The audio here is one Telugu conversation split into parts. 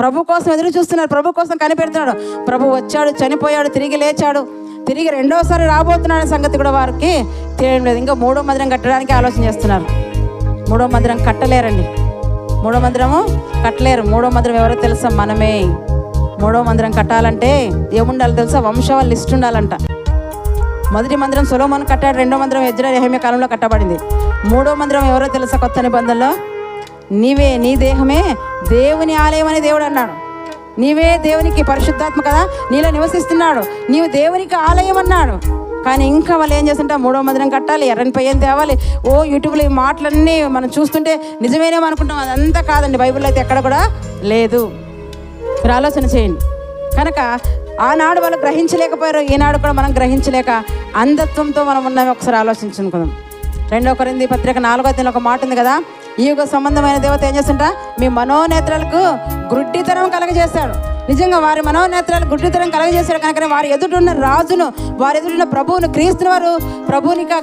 ప్రభు కోసం ఎదురు చూస్తున్నారు, ప్రభు కోసం కనిపెడుతున్నాడు. ప్రభు వచ్చాడు, చనిపోయాడు, తిరిగి లేచాడు, తిరిగి రెండోసారి రాబోతున్నాడు సంగతి కూడా వారికి తెలియడం లేదు. ఇంకా 3వ మందిరం కట్టడానికి ఆలోచన చేస్తున్నారు. 3వ మందిరం కట్టలేరండి. 3వ మందిరము కట్టలేరు. 3వ మందిరం ఎవరో తెలుసా? మనమే. 3వ మందిరం కట్టాలంటే ఏముండాలి తెలుసా? వంశావళి లిస్ట్ ఉండాలంట. మొదటి మందిరం సొలొమోను కట్టాడు. 2వ మందిరం ఎజ్రా నెహెమ్యా కాలంలో కట్టబడింది. 3వ మందిరం ఎవరో తెలుసా? కొత్త నిబంధనలో నీవే, నీ దేహమే దేవుని ఆలయం అని దేవుడు అన్నాడు. నీవే దేవునికి పరిశుద్ధాత్మ కదా, నీలో నివసిస్తున్నాడు, నీవు దేవునికి ఆలయం అన్నాడు. కానీ ఇంకా వాళ్ళు ఏం చేస్తుంటే 3వ మందిరం కట్టాలి, ఎర్రని పయ్యం తేవాలి. యూట్యూబ్లో ఈ మాటలన్నీ మనం చూస్తుంటే నిజమేనేమో అనుకుంటాం. అదంతా కాదండి, బైబిల్లో అయితే ఎక్కడ కూడా లేదు. మీరు ఆలోచన చేయండి. కనుక ఆనాడు వాళ్ళు గ్రహించలేకపోయారు, ఈనాడు కూడా మనం గ్రహించలేక అంధత్వంతో మనం ఉన్నామే. ఒకసారి ఆలోచించుకుందాం. 2 కొరింథీ పత్రిక 4వ అధ్యాయంలో ఒక మాట ఉంది కదా, ఈ యుగ సంబంధమైన దేవత ఏం చేస్తుంట? మీ మనోనేత్రాలకు గుడ్డితనం కలగజేస్తాడు. నిజంగా వారి మనోనేత్రాలు గుడ్డితనం కలగజేశాడు. కనుక వారి ఎదుటిన్న రాజును, వారి ఎదుటిన్న ప్రభువును, క్రీస్తుని వారు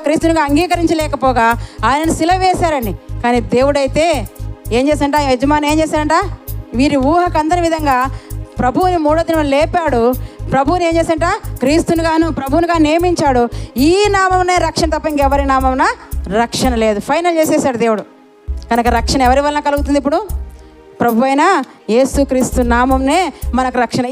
క్రీస్తునిగా అంగీకరించలేకపోగా ఆయనను సిలువ వేశారండి. కానీ దేవుడైతే ఏం చేశాడంట? యజమాని ఏం చేశాడంట? వీరి ఊహకు అందని విధంగా ప్రభువుని 3వ దినం లేపాడు. ప్రభువుని ఏం చేశాడంట? క్రీస్తునిగాను ప్రభువునిగా నియమించాడు. ఈ నామమునే రక్షణ తప్ప ఇంకెవరి నామమున రక్షణ లేదు. ఫైనల్ చేసేసాడు దేవుడు. కనుక రక్షణ ఎవరి వలన కలుగుతుంది? ఇప్పుడు ప్రభు అయిన యేసుక్రీస్తు నామంనే మనకు రక్షణ.